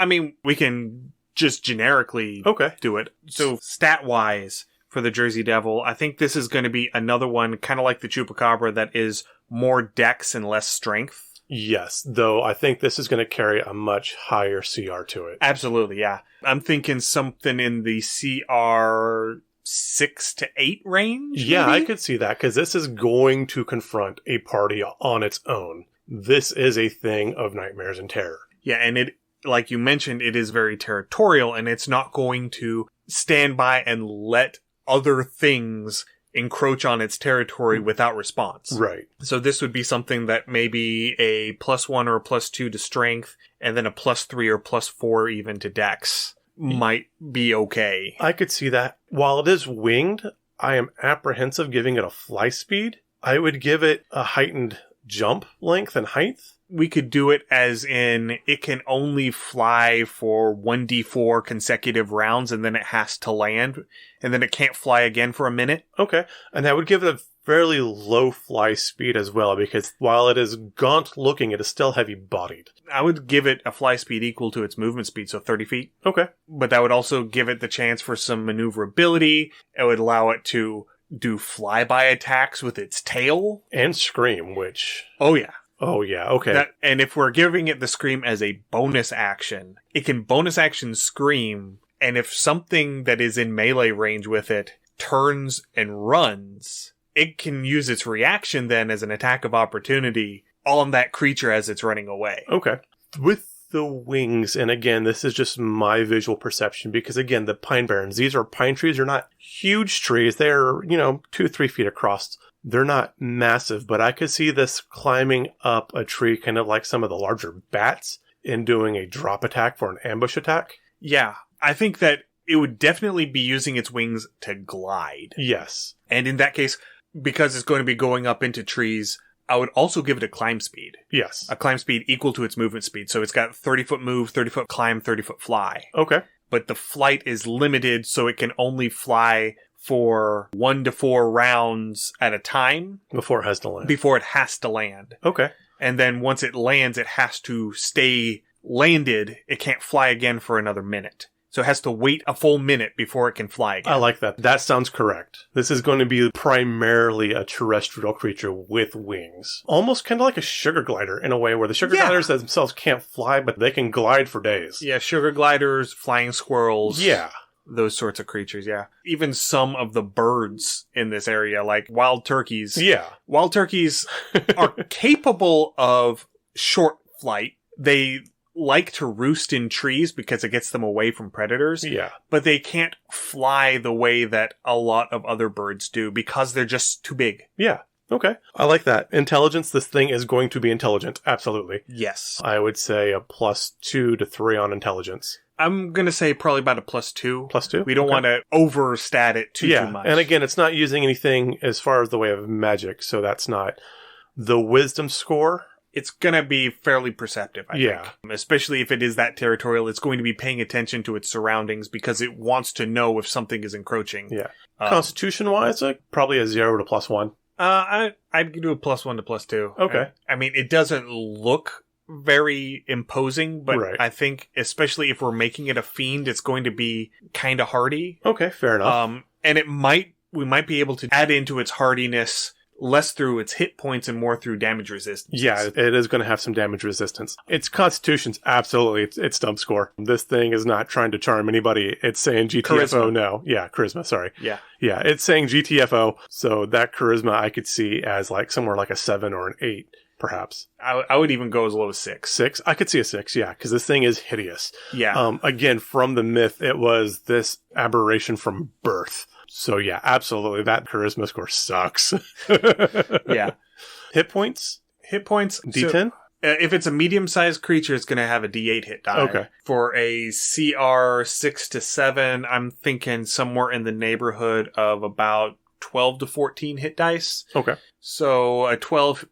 We can just generically do it. So stat-wise, for the Jersey Devil, I think this is going to be another one, kind of like the Chupacabra, that is more dex and less strength. Yes, though I think this is going to carry a much higher CR to it. Absolutely, yeah. I'm thinking something in the CR 6 to 8 range. Yeah, maybe? I could see that, because this is going to confront a party on its own. This is a thing of nightmares and terror. Yeah, and it, like you mentioned, it is very territorial, and it's not going to stand by and let other things encroach on its territory without response. Right. So this would be something that maybe a +1 or a +2 to strength, and then a +3 or +4 even to dex might be okay. I could see that. While it is winged, I am apprehensive giving it a fly speed. I would give it a heightened jump length and height. We could do it as in it can only fly for 1d4 consecutive rounds, and then it has to land, and then it can't fly again for a minute. Okay. And that would give it a fairly low fly speed as well, because while it is gaunt looking, it is still heavy bodied. I would give it a fly speed equal to its movement speed, so 30 feet. Okay. But that would also give it the chance for some maneuverability. It would allow it to do flyby attacks with its tail. And scream, which... Oh, yeah. Oh, yeah, okay. And if we're giving it the scream as a bonus action, it can bonus action scream, and if something that is in melee range with it turns and runs, it can use its reaction then as an attack of opportunity on that creature as it's running away. Okay. With the wings, and again, this is just my visual perception, because again, the pine barrens, these are pine trees, they're not huge trees, they're, 2-3 feet across. They're not massive, but I could see this climbing up a tree, kind of like some of the larger bats, and doing a drop attack for an ambush attack. Yeah, I think that it would definitely be using its wings to glide. Yes. And in that case, because it's going to be going up into trees, I would also give it a climb speed. Yes. A climb speed equal to its movement speed. So it's got 30-foot move, 30-foot climb, 30-foot fly. Okay. But the flight is limited, so it can only fly for 1 to 4 rounds at a time. Before it has to land. Before it has to land. Okay. And then once it lands, it has to stay landed, it can't fly again for another minute. So it has to wait a full minute before it can fly again. I like that. That sounds correct. This is going to be primarily a terrestrial creature with wings. Almost kind of like a sugar glider in a way, where the sugar gliders themselves can't fly, but they can glide for days. Yeah, sugar gliders, flying squirrels. Yeah. Those sorts of creatures, yeah. Even some of the birds in this area, like wild turkeys. Yeah. Wild turkeys are capable of short flight. They like to roost in trees because it gets them away from predators. Yeah. But they can't fly the way that a lot of other birds do because they're just too big. Yeah. Okay. I like that. Intelligence, this thing is going to be intelligent. Absolutely. Yes. I would say a +2 to 3 on intelligence. I'm going to say probably about a +2. +2? We don't want to overstat it too much. And again, it's not using anything as far as the way of magic, so that's not the wisdom score. It's going to be fairly perceptive, I think. Especially if it is that territorial, it's going to be paying attention to its surroundings because it wants to know if something is encroaching. Yeah. Constitution-wise, probably a 0 to +1. I'd do a +1 to +2. Okay. I mean, it doesn't look very imposing, but I think, especially if we're making it a fiend, it's going to be kind of hardy. Okay, fair enough. And we might be able to add into its hardiness less through its hit points and more through damage resistance. Yeah, it is going to have some damage resistance. Its constitution's absolutely its dump score. This thing is not trying to charm anybody. It's saying GTFO now. Yeah, charisma, sorry. Yeah. Yeah, it's saying GTFO. So that charisma I could see as like somewhere like a 7 or an 8, perhaps. I would even go as low as 6. 6? I could see a 6, yeah, because this thing is hideous. Yeah. Again, from the myth, it was this aberration from birth. So yeah, absolutely. That charisma score sucks. Yeah. Hit points? Hit points. D10? So, if it's a medium-sized creature, it's going to have a D8 hit die. Okay. For a CR 6 to 7, I'm thinking somewhere in the neighborhood of about 12 to 14 hit dice. Okay. So a 12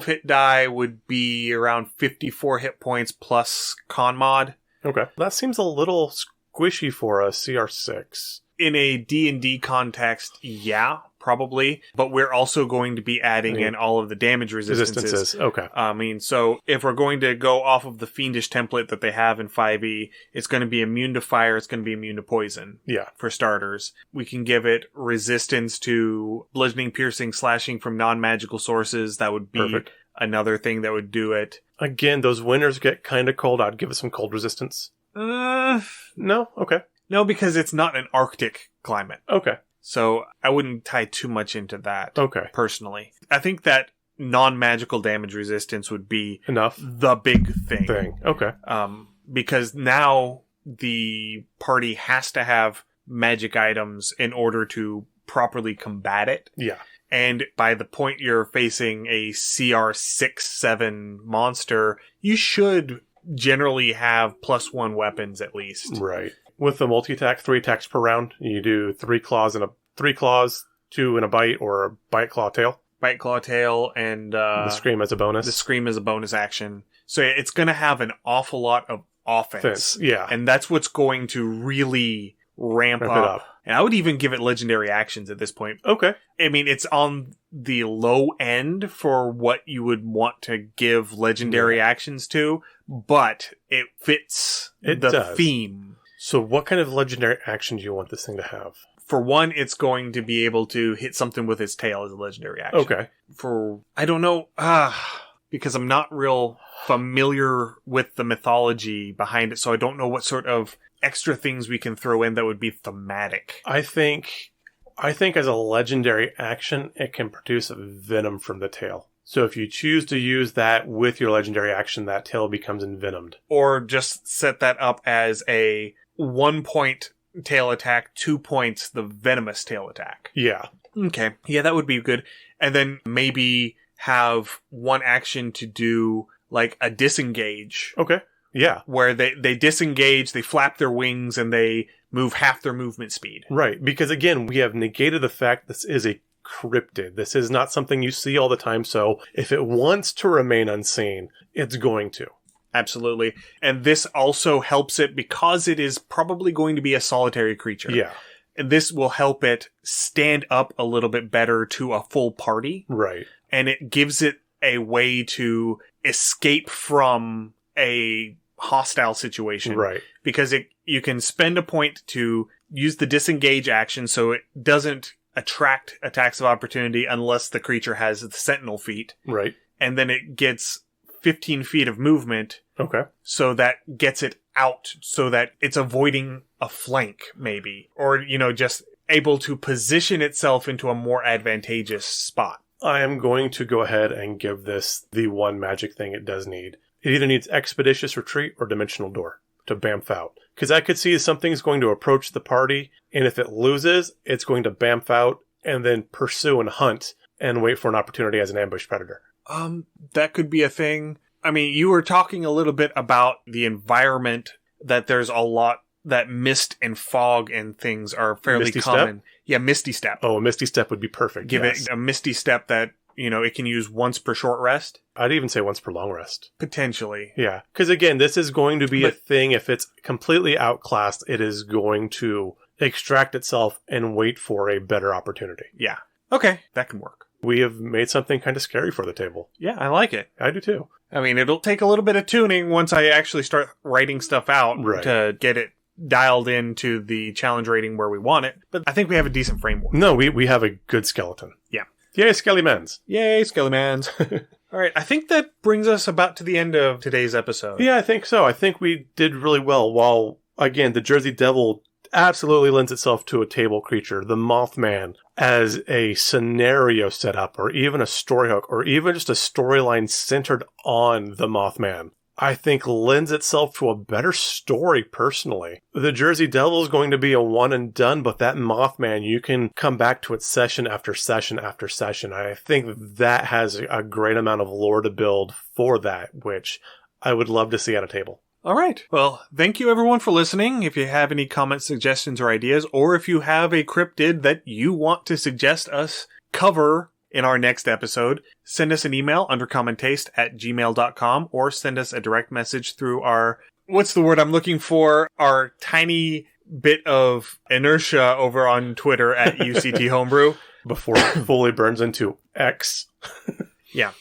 hit die would be around 54 hit points plus con mod. Okay. That seems a little squishy for a CR6. In a D&D context, yeah, probably. But we're also going to be adding in all of the damage resistances. Okay. I mean, so if we're going to go off of the fiendish template that they have in 5e, it's going to be immune to fire, it's going to be immune to poison. Yeah. For starters. We can give it resistance to bludgeoning, piercing, slashing from non-magical sources. That would be another thing that would do it. Again, those winters get kind of cold. I'd give it some cold resistance. No? Okay. No, because it's not an Arctic climate. Okay. So I wouldn't tie too much into that. Okay. Personally. I think that non-magical damage resistance would be enough. The big thing. Okay. Because now the party has to have magic items in order to properly combat it. Yeah. And by the point you're facing a CR 6-7 monster, you should generally have +1 weapons at least. Right. With the multi-attack, 3 attacks per round, you do 3 claws, 2 in a bite, or a bite, claw, tail. Bite, claw, tail, and the scream as a bonus. The scream as a bonus action. So it's going to have an awful lot of offense. Yeah. And that's what's going to really ramp up. And I would even give it legendary actions at this point. Okay. I mean, it's on the low end for what you would want to give legendary actions to, but it fits the theme. So what kind of legendary action do you want this thing to have? For one, it's going to be able to hit something with its tail as a legendary action. Okay. I don't know, because I'm not real familiar with the mythology behind it, so I don't know what sort of extra things we can throw in that would be thematic. I think as a legendary action, it can produce a venom from the tail. So if you choose to use that with your legendary action, that tail becomes envenomed. Or just set that up as a 1 point tail attack, 2 points the venomous tail attack. Yeah. Okay. Yeah, that would be good. And then maybe have one action to do like a disengage. Okay. Yeah. Where they disengage, they flap their wings, and they move half their movement speed. Right. Because again, we have negated the fact this is a cryptid. This is not something you see all the time. So if it wants to remain unseen, it's going to. Absolutely. And this also helps it because it is probably going to be a solitary creature. Yeah. And this will help it stand up a little bit better to a full party. Right. And it gives it a way to escape from a hostile situation. Right. Because you can spend a point to use the disengage action so it doesn't attract attacks of opportunity unless the creature has the sentinel feat. Right. And then it gets 15 feet of movement. Okay. So that gets it out so that it's avoiding a flank, maybe. Or, just able to position itself into a more advantageous spot. I am going to go ahead and give this the one magic thing it does need. It either needs Expeditious Retreat or Dimensional Door to bamf out. Because I could see something's going to approach the party, and if it loses, it's going to bamf out and then pursue and hunt and wait for an opportunity as an ambush predator. That could be a thing. I mean, you were talking a little bit about the environment, that there's a lot, that mist and fog and things are fairly Misty common. Step? Yeah, Misty Step. Oh, a Misty Step would be perfect. Give it a Misty Step that, it can use once per short rest. I'd even say once per long rest. Potentially. Yeah, because again, this is going to be a thing. If it's completely outclassed, it is going to extract itself and wait for a better opportunity. Yeah. Okay, that can work. We have made something kind of scary for the table. Yeah, I like it. I do too. I mean, it'll take a little bit of tuning once I actually start writing stuff out to get it dialed into the challenge rating where we want it. But I think we have a decent framework. No, we have a good skeleton. Yeah. Yay, Skellymans. Yay, Skellymans. All right, I think that brings us about to the end of today's episode. Yeah, I think so. I think we did really well. While, again, the Jersey Devil absolutely lends itself to a table creature, the Mothman as a scenario setup, or even a story hook, or even just a storyline centered on the Mothman, I think lends itself to a better story personally. The Jersey Devil is going to be a one and done, but that Mothman, you can come back to it session after session after session. I think that has a great amount of lore to build for that, which I would love to see at a table. All right. Well, thank you everyone for listening. If you have any comments, suggestions, or ideas, or if you have a cryptid that you want to suggest us cover in our next episode, send us an email, undercommontaste@gmail.com, or send us a direct message through our, what's the word I'm looking for, our tiny bit of inertia over on Twitter at UCT Homebrew. Before it fully burns into X. Yeah.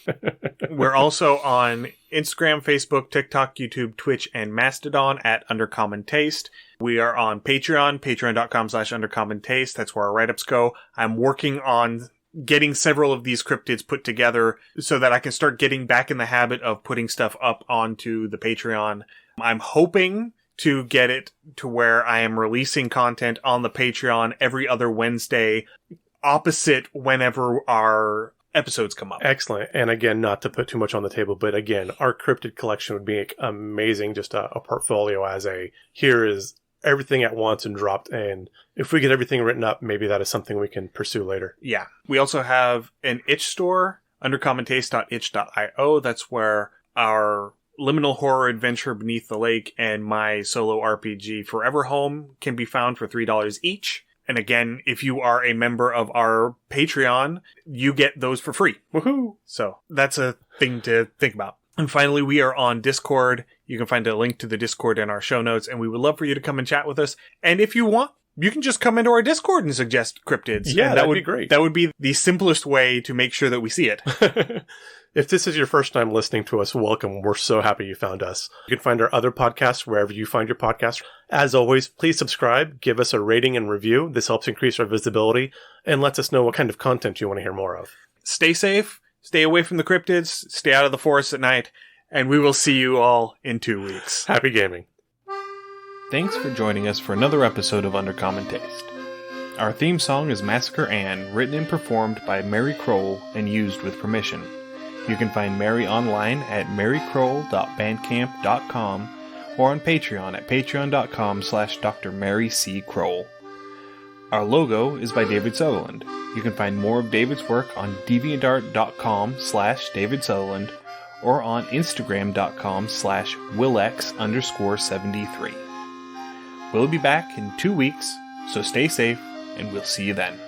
We're also on Instagram, Facebook, TikTok, YouTube, Twitch, and Mastodon at Undercommon Taste. We are on Patreon, patreon.com/undercommontaste. That's where our write-ups go. I'm working on getting several of these cryptids put together so that I can start getting back in the habit of putting stuff up onto the Patreon. I'm hoping to get it to where I am releasing content on the Patreon every other Wednesday, opposite whenever our episodes come up. Excellent. And again, not to put too much on the table, but again, our cryptid collection would be amazing. Just a portfolio as here is everything at once and dropped. And if we get everything written up, maybe that is something we can pursue later. Yeah. We also have an itch store, undercommontaste.itch.io. That's where our liminal horror adventure Beneath the Lake and my solo RPG Forever Home can be found for $3 each. And again, if you are a member of our Patreon, you get those for free. Woohoo! So that's a thing to think about. And finally, we are on Discord. You can find a link to the Discord in our show notes, and we would love for you to come and chat with us. And if you want, you can just come into our Discord and suggest cryptids. Yeah, that would be great. That would be the simplest way to make sure that we see it. If this is your first time listening to us, welcome. We're so happy you found us. You can find our other podcasts wherever you find your podcasts. As always, please subscribe, give us a rating and review. This helps increase our visibility and lets us know what kind of content you want to hear more of. Stay safe, stay away from the cryptids, stay out of the forest at night, and we will see you all in 2 weeks. Happy gaming. Thanks for joining us for another episode of Undercommon Taste. Our theme song is Massacre Ann, written and performed by Mary Kroll and used with permission. You can find Mary online at marykroll.bandcamp.com or on Patreon at patreon.com/Dr. Mary C. Kroll. Our logo is by David Sutherland. You can find more of David's work on deviantart.com/David Sutherland or on instagram.com/Willex_73. We'll be back in 2 weeks, so stay safe and we'll see you then.